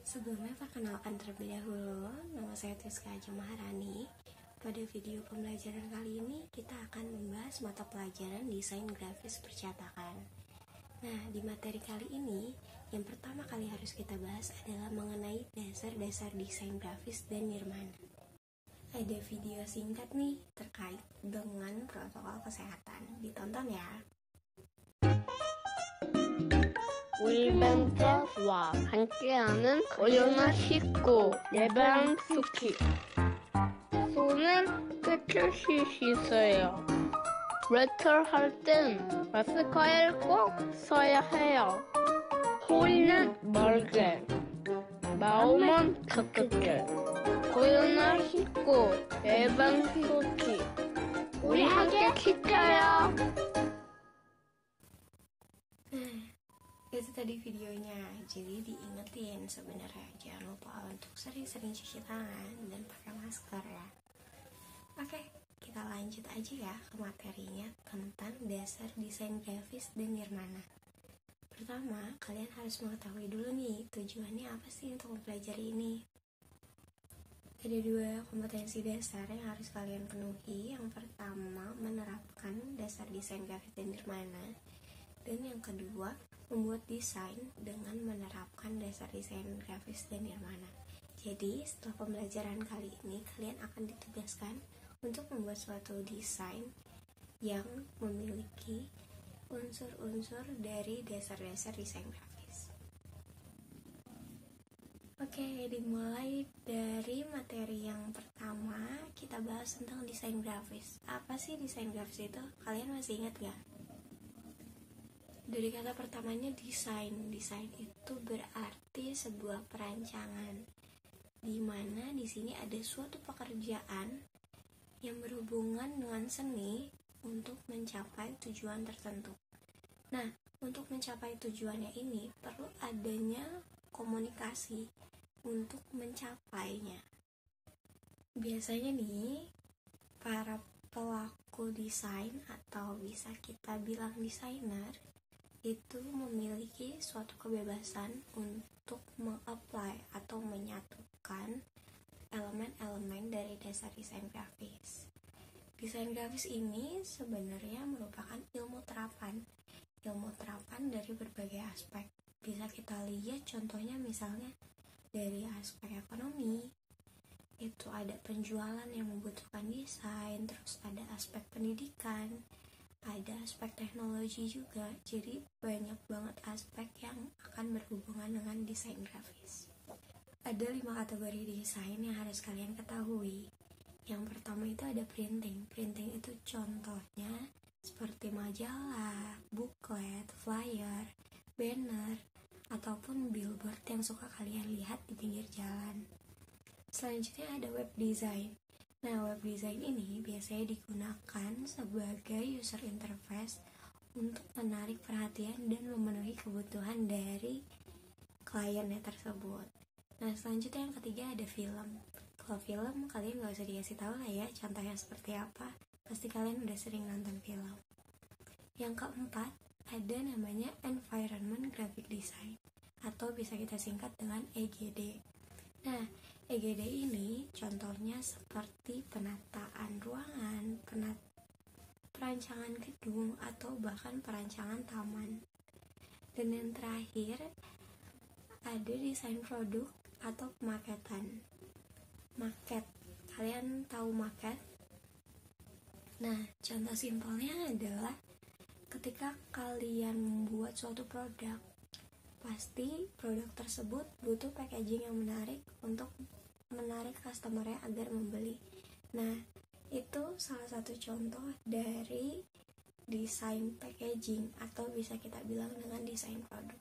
Sebelumnya perkenalkan terlebih dahulu, nama saya Tiska Aja Maharani. Pada video pembelajaran kali ini, kita akan membahas mata pelajaran desain grafis percetakan. Nah, di materi kali ini, yang pertama kali harus kita bahas adalah mengenai dasar-dasar desain grafis dan nirmana. Ada video singkat nih terkait dengan protokol kesehatan. Ditonton ya. 울벤터와 함께하는 오요나19 예방 수키. 손을 깨끗이 씻어요. 레터할 땐 마스크를 꼭 써야 해요. 소리는 멀게, 마음은 가깝게. 오요나19 예방 수키. 우리 함께 지켜요. Itu tadi videonya, jadi diingetin sebenarnya jangan lupa untuk sering-sering cuci tangan dan pakai masker ya. Oke, kita lanjut aja ya ke materinya tentang dasar desain grafis dan nirmana. Pertama, kalian harus mengetahui dulu nih tujuannya apa sih untuk mempelajari ini. Ada dua kompetensi dasar yang harus kalian penuhi. Yang pertama, menerapkan dasar desain grafis dan nirmana. Dan yang kedua, membuat desain dengan menerapkan dasar desain grafis dan nirmana. Jadi, setelah pembelajaran kali ini, kalian akan ditugaskan untuk membuat suatu desain yang memiliki unsur-unsur dari dasar-dasar desain grafis. Oke, dimulai dari materi yang pertama, kita bahas tentang desain grafis. Apa sih desain grafis itu? Kalian masih ingat gak? Dari kata pertamanya desain itu berarti sebuah perancangan, di mana di sini ada suatu pekerjaan yang berhubungan dengan seni untuk mencapai tujuan tertentu. Nah, untuk mencapai tujuannya ini perlu adanya komunikasi untuk mencapainya. Biasanya nih, para pelaku desain atau bisa kita bilang desainer itu memiliki suatu kebebasan untuk mengapply atau menyatukan elemen-elemen dari dasar desain grafis. Desain grafis ini sebenarnya merupakan ilmu terapan dari berbagai aspek. Bisa kita lihat contohnya misalnya dari aspek ekonomi, itu ada penjualan yang membutuhkan desain, terus ada aspek pendidikan, ada aspek teknologi juga. Jadi banyak banget aspek yang akan berhubungan dengan desain grafis. Ada 5 kategori desain yang harus kalian ketahui. Yang pertama itu ada printing. Printing itu contohnya seperti majalah, booklet, flyer, banner, ataupun billboard yang suka kalian lihat di pinggir jalan. Selanjutnya ada web design. Nah, web design ini biasanya digunakan sebagai user interface untuk menarik perhatian dan memenuhi kebutuhan dari kliennya tersebut. Nah, selanjutnya yang ketiga ada film. Kalau film, kalian gak usah dikasih tahu lah ya contohnya seperti apa. Pasti kalian udah sering nonton film. Yang keempat, ada namanya Environment Graphic Design, atau bisa kita singkat dengan EGD. Nah, EGD ini contohnya seperti penataan ruangan, perancangan gedung, atau bahkan perancangan taman. Dan yang terakhir, ada desain produk atau pemaketan. Maket, kalian tahu maket? Nah, contoh simpelnya adalah ketika kalian membuat suatu produk, pasti produk tersebut butuh packaging yang menarik untuk menarik customer-nya agar membeli. Nah, itu salah satu contoh dari desain packaging atau bisa kita bilang dengan desain produk.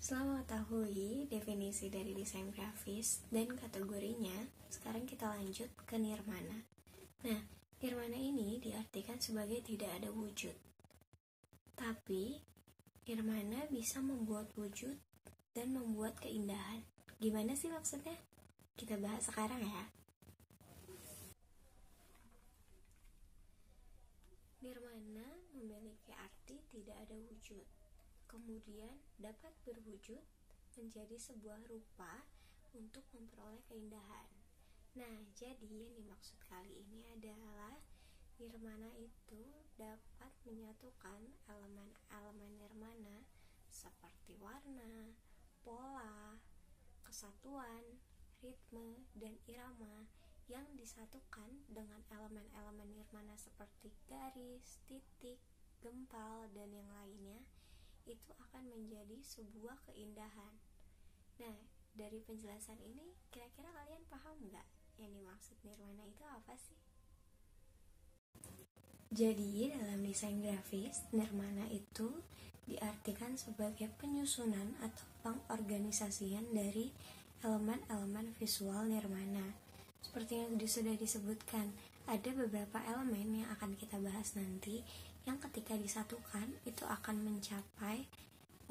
Setelah mengetahui definisi dari desain grafis dan kategorinya, sekarang kita lanjut ke nirmana. Nah, nirmana ini diartikan sebagai tidak ada wujud. Tapi nirmana bisa membuat wujud dan membuat keindahan. Gimana sih maksudnya? Kita bahas sekarang ya. Nirmana memiliki arti tidak ada wujud. kemudian dapat berwujud menjadi sebuah rupa untuk memperoleh keindahan. Nah, jadi yang dimaksud kali ini adalah nirmana itu dapat menyatukan elemen-elemen nirmana seperti warna, pola, kesatuan, ritme, dan irama yang disatukan dengan elemen-elemen nirmana seperti garis, titik, gempal, dan yang lainnya, itu akan menjadi sebuah keindahan. Nah, dari penjelasan ini, kira-kira kalian paham nggak yang dimaksud nirmana itu apa sih? Jadi, dalam desain grafis, nirmana itu diartikan sebagai penyusunan atau pengorganisasian dari elemen-elemen visual nirmana. Seperti yang sudah disebutkan, ada beberapa elemen yang akan kita bahas nanti yang ketika disatukan itu akan mencapai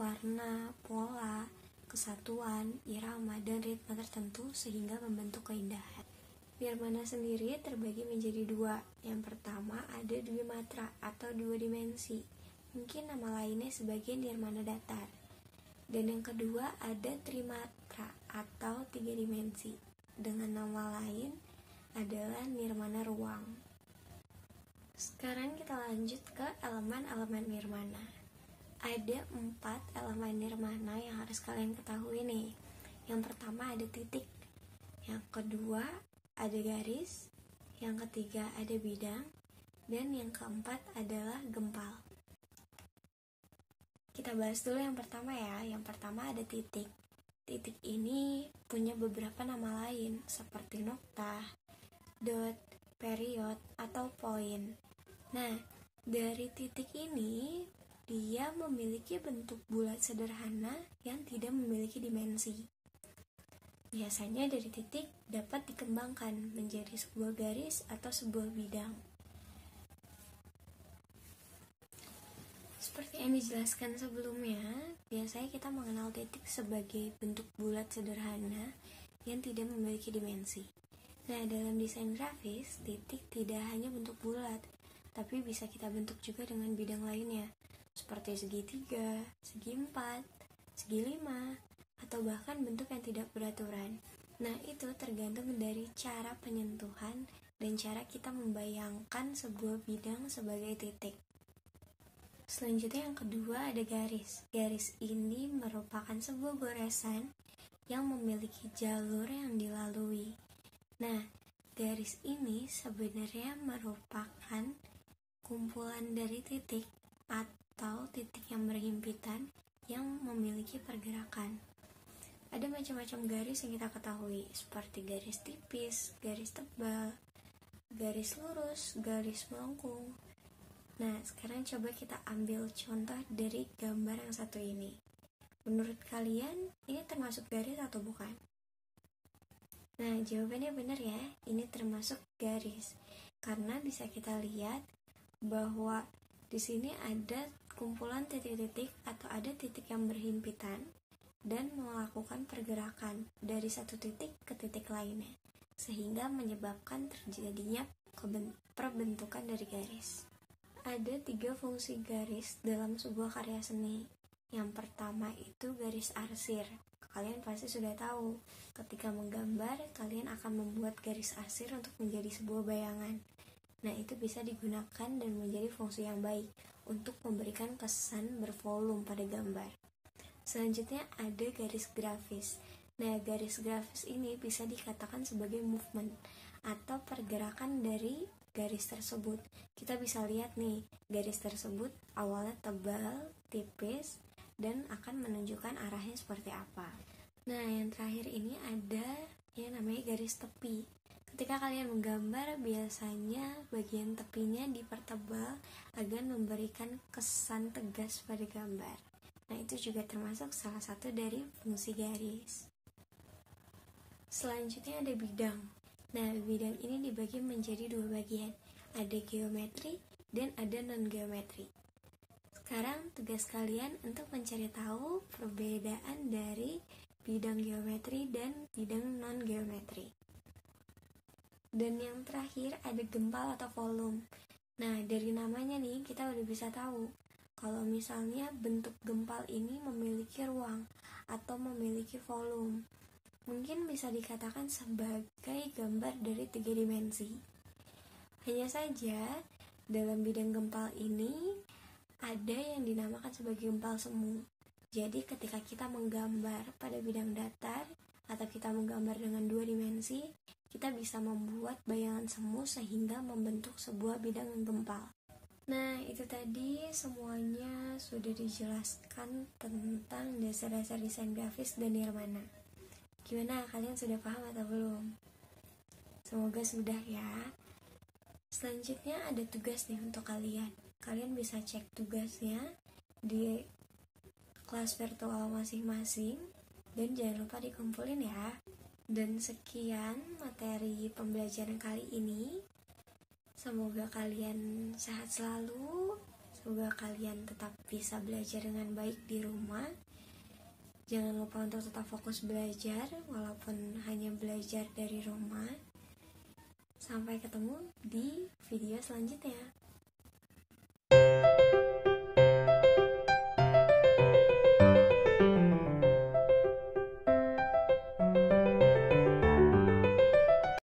warna, pola, kesatuan, irama, dan ritme tertentu sehingga membentuk keindahan. Nirmana sendiri terbagi menjadi dua. Yang pertama ada dwimatra atau dua dimensi. Mungkin nama lainnya sebagai nirmana datar. Dan yang kedua ada trimatra atau tiga dimensi. Dengan nama lain adalah nirmana ruang. Sekarang kita lanjut ke elemen-elemen nirmana. Ada 4 elemen nirmana yang harus kalian ketahui nih. Yang pertama ada titik. Yang kedua ada garis, yang ketiga ada bidang, dan yang keempat adalah gempal. Kita bahas dulu yang pertama ya. Yang pertama ada titik. Titik ini punya beberapa nama lain seperti noktah, dot, period, atau poin. Nah, dari titik ini dia memiliki bentuk bulat sederhana yang tidak memiliki dimensi. Biasanya dari titik dapat dikembangkan menjadi sebuah garis atau sebuah bidang. Seperti yang dijelaskan sebelumnya, biasanya kita mengenal titik sebagai bentuk bulat sederhana yang tidak memiliki dimensi. Nah, dalam desain grafis, titik tidak hanya bentuk bulat, tapi bisa kita bentuk juga dengan bidang lainnya, seperti segitiga, segi 4, segi 5, atau bahkan bentuk yang tidak beraturan. Nah, itu tergantung dari cara penyentuhan dan cara kita membayangkan sebuah bidang sebagai titik. Selanjutnya yang kedua ada garis. Garis ini merupakan sebuah goresan yang memiliki jalur yang dilalui. Nah, garis ini sebenarnya merupakan kumpulan dari titik atau titik yang berhimpitan yang memiliki pergerakan. Ada macam-macam garis yang kita ketahui, seperti garis tipis, garis tebal, garis lurus, garis melengkung. Nah, sekarang coba kita ambil contoh dari gambar yang satu ini. Menurut kalian, ini termasuk garis atau bukan? Nah, jawabannya benar ya, ini termasuk garis. Karena bisa kita lihat bahwa di sini ada kumpulan titik-titik atau ada titik yang berhimpitan dan melakukan pergerakan dari satu titik ke titik lainnya, sehingga menyebabkan terjadinya perbentukan dari garis. Ada 3 fungsi garis dalam sebuah karya seni. Yang pertama itu garis arsir. Kalian pasti sudah tahu, ketika menggambar, kalian akan membuat garis arsir untuk menjadi sebuah bayangan. Nah, itu bisa digunakan dan menjadi fungsi yang baik untuk memberikan kesan bervolume pada gambar. Selanjutnya ada garis grafis. Nah, garis grafis ini bisa dikatakan sebagai movement atau pergerakan dari garis tersebut. Kita bisa lihat nih, garis tersebut awalnya tebal, tipis, dan akan menunjukkan arahnya seperti apa. Nah, yang terakhir ini ada yang namanya garis tepi. Ketika kalian menggambar, biasanya bagian tepinya dipertebal agar memberikan kesan tegas pada gambar. Nah, itu juga termasuk salah satu dari fungsi garis. Selanjutnya ada bidang. Nah, bidang ini dibagi menjadi 2 bagian. Ada geometri dan ada non-geometri. Sekarang tugas kalian untuk mencari tahu perbedaan dari bidang geometri dan bidang non-geometri. Dan yang terakhir ada gempal atau volume. Nah, dari namanya nih kita udah bisa tahu kalau misalnya bentuk gempal ini memiliki ruang atau memiliki volume. Mungkin bisa dikatakan sebagai gambar dari 3 dimensi. Hanya saja, dalam bidang gempal ini ada yang dinamakan sebagai gempal semu. Jadi ketika kita menggambar pada bidang datar atau kita menggambar dengan 2 dimensi, kita bisa membuat bayangan semu sehingga membentuk sebuah bidang yang gempal. Nah, itu tadi semuanya sudah dijelaskan tentang dasar-dasar desain grafis dan nirmana. Gimana, kalian sudah paham atau belum? Semoga sudah ya. Selanjutnya ada tugas nih untuk kalian. Kalian bisa cek tugasnya di kelas virtual masing-masing dan jangan lupa dikumpulin ya. Dan sekian materi pembelajaran kali ini. Semoga kalian sehat selalu. Semoga kalian tetap bisa belajar dengan baik di rumah. Jangan lupa untuk tetap fokus belajar walaupun hanya belajar dari rumah. Sampai ketemu di video selanjutnya.